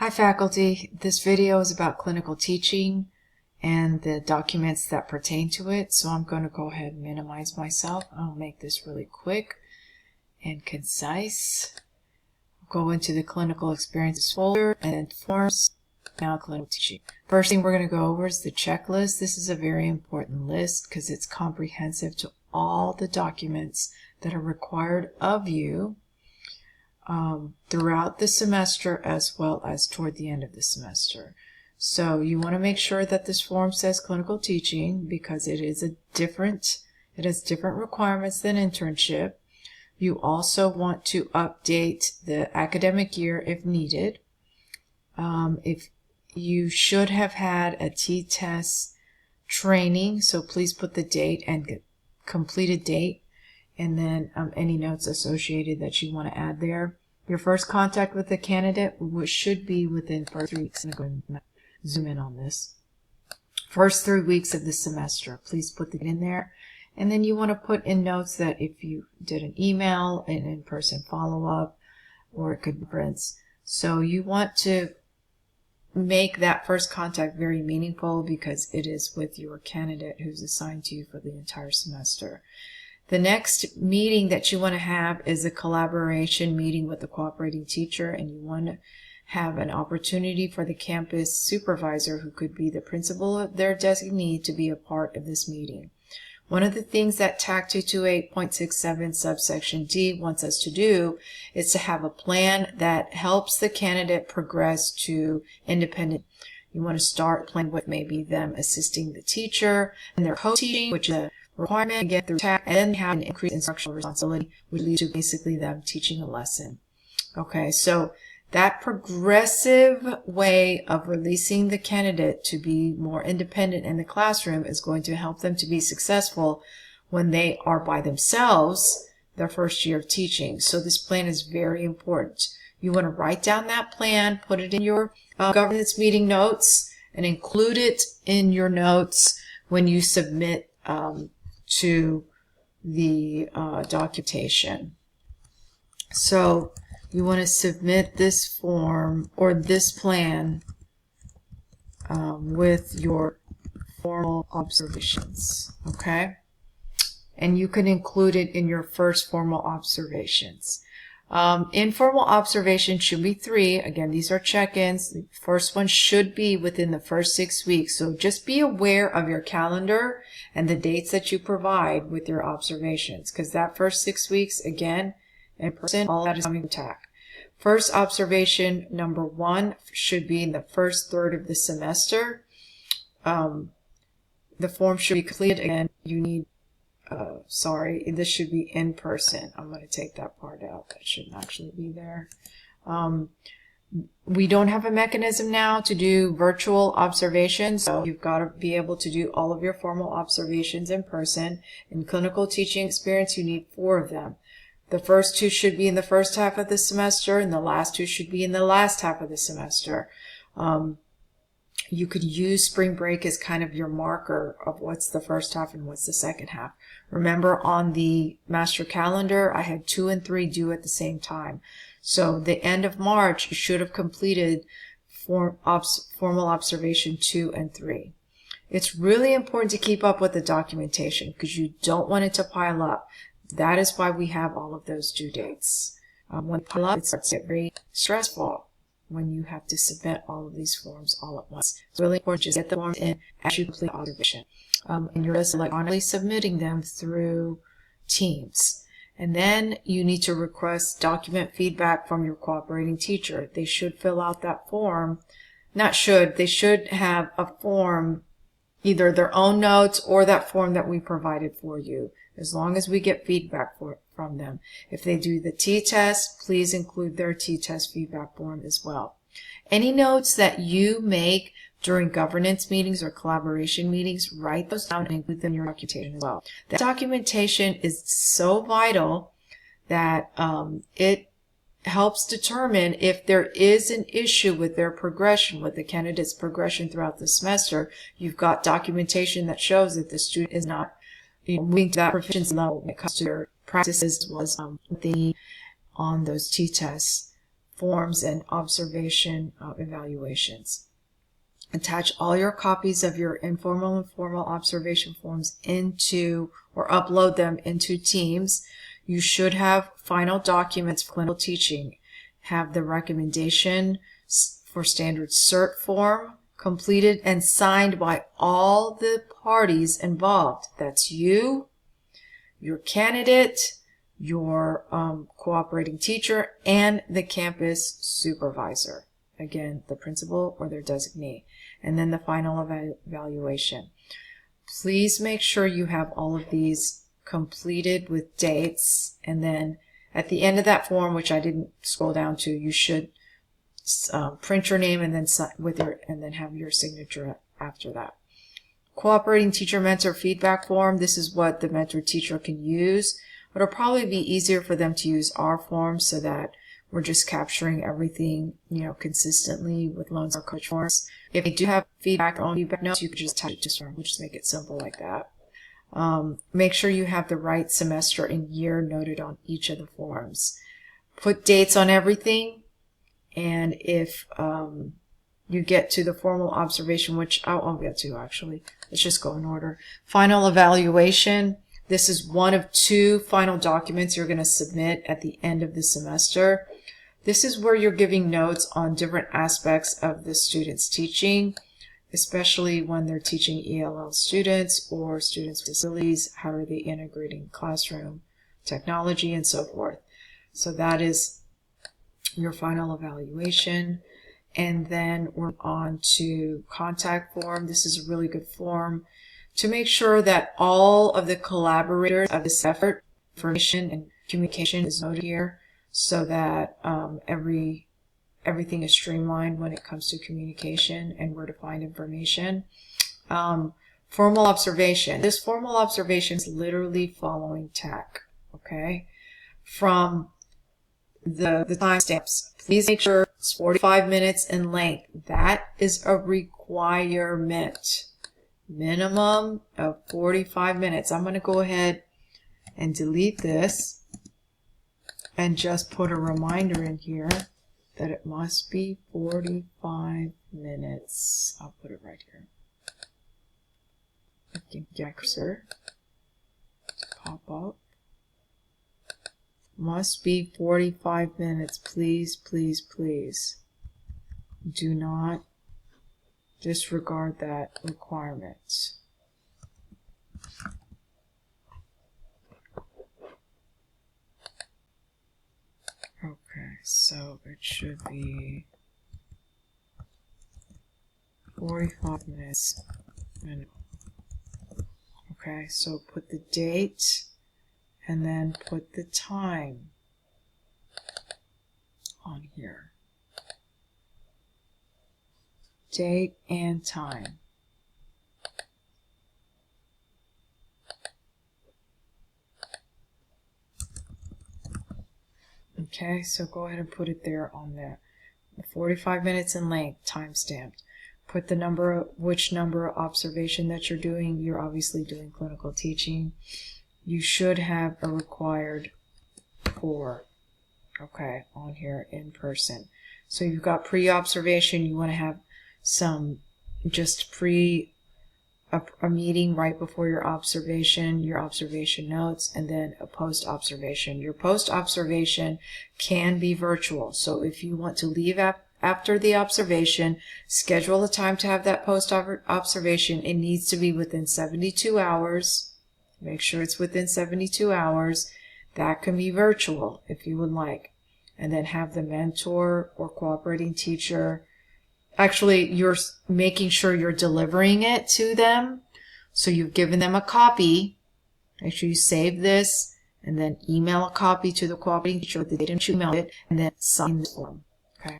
Hi faculty, this video is about clinical teaching and the documents that pertain to it, so I'm going to go ahead and minimize myself. I'll make this really quick and concise. Go into the clinical experiences folder and forms, now clinical teaching. First thing we're going to go over is the checklist. This is a very important list because it's comprehensive to all the documents that are required of you throughout the semester as well as toward the end of the semester. So you want to make sure that this form says clinical teaching because it has different requirements than internship. You also want to update the academic year if needed. If you should have had a T-test training, so please put the date and completed date, and then any notes associated that you want to add there. Your first contact with the candidate should be within first 3 weeks. I'm going to go and zoom in on this. First 3 weeks of the semester, please put that in there. And then you want to put in notes that if you did an email, an in-person follow-up, or a conference. So you want to make that first contact very meaningful because it is with your candidate who's assigned to you for the entire semester. The next meeting that you want to have is a collaboration meeting with the cooperating teacher, and you want to have an opportunity for the campus supervisor, who could be the principal of their designee, to be a part of this meeting. One of the things that TAC 228.67 subsection D wants us to do is to have a plan that helps the candidate progress to independent. You want to start planning with maybe them assisting the teacher and their co-teaching, which is a requirement to get through TAC, and then have an increased instructional responsibility, which leads to basically them teaching a lesson. Okay, so that progressive way of releasing the candidate to be more independent in the classroom is going to help them to be successful when they are by themselves their first year of teaching. So this plan is very important. You want to write down that plan, put it in your governance meeting notes, and include it in your notes when you submit to the documentation. So you want to submit this form or this plan with your formal observations, okay? And you can include it in your first formal observations. Informal observations should be 3. Again, these are check-ins. The first one should be within the first 6 weeks. So just be aware of your calendar and the dates that you provide with your observations, because that first 6 weeks, again, in person, all that is coming to TAC. First observation number 1 should be in the first third of the semester. The form should be completed. Again, you need this should be in person. I'm going to take that part out. That shouldn't actually be there. We don't have a mechanism now to do virtual observations, so you've got to be able to do all of your formal observations in person. In clinical teaching experience, you need 4 of them. The first 2 should be in the first half of the semester, and the last 2 should be in the last half of the semester. You could use spring break as kind of your marker of what's the first half and what's the second half. Remember, on the master calendar, I had 2 and 3 due at the same time. So the end of March, you should have completed formal observation 2 and 3. It's really important to keep up with the documentation because you don't want it to pile up. That is why we have all of those due dates. When it piles up, it starts to get very stressful when you have to submit all of these forms all at once. It's really important to just get the forms in as you complete observation. And you're just electronically submitting them through Teams. And then you need to request document feedback from your cooperating teacher. They should fill out that form. They should have a form, either their own notes or that form that we provided for you, as long as we get feedback from them. If they do the T-test, please include their T-test feedback form as well. Any notes that you make during governance meetings or collaboration meetings, write those down and include them in your documentation as well. That documentation is so vital that it helps determine if there is an issue with their progression, with the candidate's progression throughout the semester. You've got documentation that shows that the student is not moving to that proficiency level when it comes to their practices as well as on those T-tests forms and observation evaluations. Attach all your copies of your informal and formal observation forms into, or upload them into Teams. You should have final documents for clinical teaching. Have the recommendation for standard cert form completed and signed by all the parties involved. That's you, your candidate, your cooperating teacher, and the campus supervisor. Again, the principal or their designee. And then the final evaluation. Please make sure you have all of these completed with dates. And then at the end of that form, which I didn't scroll down to, you should print your name and then have your signature after that. Cooperating teacher mentor feedback form. This is what the mentor teacher can use. It'll probably be easier for them to use our form so that we're just capturing everything, consistently with Lone Star Coach forms. If they do have feedback or feedback notes, you could just attach it to form. We'll just make it simple like that. Make sure you have the right semester and year noted on each of the forms. Put dates on everything. And if you get to the formal observation, which I'll get to actually, let's just go in order. Final evaluation. This is one of 2 final documents you're going to submit at the end of the semester. This is where you're giving notes on different aspects of the student's teaching, especially when they're teaching ELL students or students with disabilities. How are they integrating classroom technology and so forth? So that is your final evaluation. And then we're on to contact form. This is a really good form to make sure that all of the collaborators of this effort, information and communication is noted here, so that everything is streamlined when it comes to communication and where to find information. Formal observation. This formal observation is literally following TAC, okay? From the timestamps, please make sure it's 45 minutes in length. That is a requirement. Minimum of 45 minutes. I'm going to go ahead and delete this and just put a reminder in here that it must be 45 minutes. I'll put it right here. I can get my cursor to pop up. Must be 45 minutes. Please, please, please. Do not disregard that requirement. Okay, so it should be 45 minutes. Okay, so put the date and then put the time on here. Date and time. Okay, so go ahead and put it there on the 45 minutes in length, time stamped. Put the number, which number of observation that you're doing. You're obviously doing clinical teaching. You should have a required 4, okay, on here in person. So you've got pre-observation. You want to have some just a meeting right before your observation notes, and then a post-observation. Your post-observation can be virtual. So if you want to leave after the observation, schedule a time to have that post-observation. It needs to be within 72 hours. Make sure it's within 72 hours. That can be virtual if you would like. And then have the mentor or cooperating teacher. Actually, you're making sure you're delivering it to them. So you've given them a copy. Make sure you save this and then email a copy to the cooperating teacher with the date and you emailed it, and then sign the form. Okay.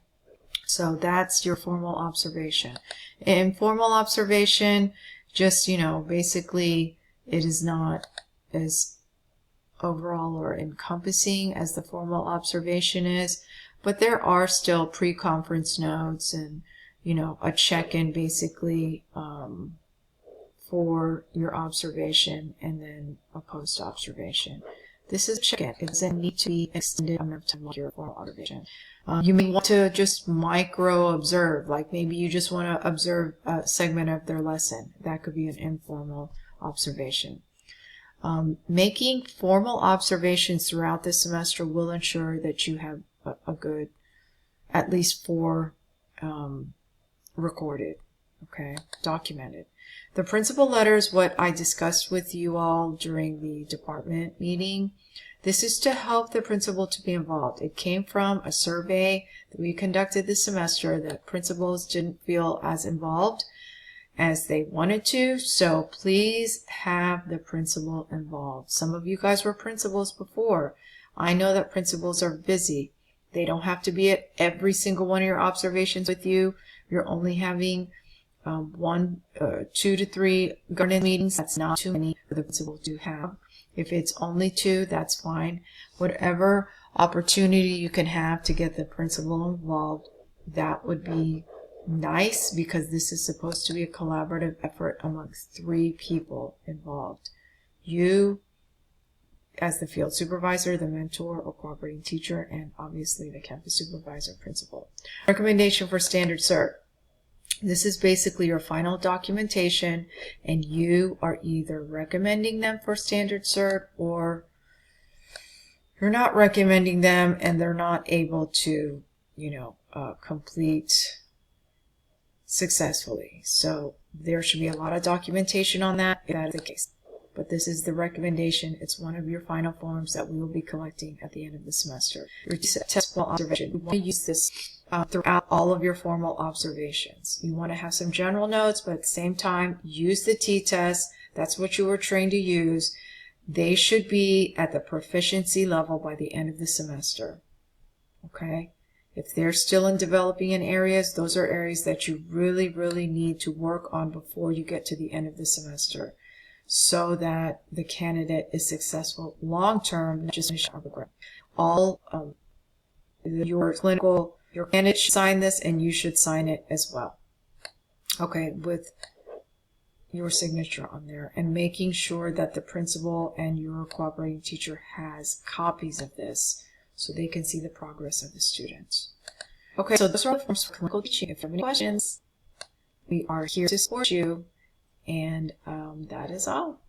So that's your formal observation. Informal observation, just, basically it is not as overall or encompassing as the formal observation is, but there are still pre-conference notes and a check-in basically for your observation, and then a post-observation. This is a check-in. It doesn't need to be extended amount of time like your formal observation. You may want to just micro observe, like maybe you just want to observe a segment of their lesson. That could be an informal observation. Making formal observations throughout the semester will ensure that you have a good, at least 4 recorded, okay, documented. The principal letter is what I discussed with you all during the department meeting. This is to help the principal to be involved. It came from a survey that we conducted this semester that principals didn't feel as involved as they wanted to, so please have the principal involved. Some of you guys were principals before. I know that principals are busy. They don't have to be at every single one of your observations with you. You're only having 2 to 3 governance meetings. That's not too many for the principal to have. If it's only 2, that's fine. Whatever opportunity you can have to get the principal involved, that would be nice, because this is supposed to be a collaborative effort amongst 3 people involved. You as the field supervisor, the mentor or cooperating teacher, and obviously the campus supervisor, principal. Recommendation for standard cert. This is basically your final documentation, and you are either recommending them for standard cert or you're not recommending them and they're not able to, complete successfully. So there should be a lot of documentation on that if that is the case. But this is the recommendation. It's one of your final forms that we will be collecting at the end of the semester. Your testable observation. You want to use this throughout all of your formal observations. You want to have some general notes, but at the same time, use the t-test. That's what you were trained to use. They should be at the proficiency level by the end of the semester. Okay? If they're still in developing in areas, those are areas that you really, really need to work on before you get to the end of the semester, so that the candidate is successful long-term, not just finish our program. All your candidate should sign this, and you should sign it as well. Okay, with your signature on there, and making sure that the principal and your cooperating teacher has copies of this so they can see the progress of the students. Okay, so those are all the forms for clinical teaching. If you have any questions, we are here to support you. And that is all.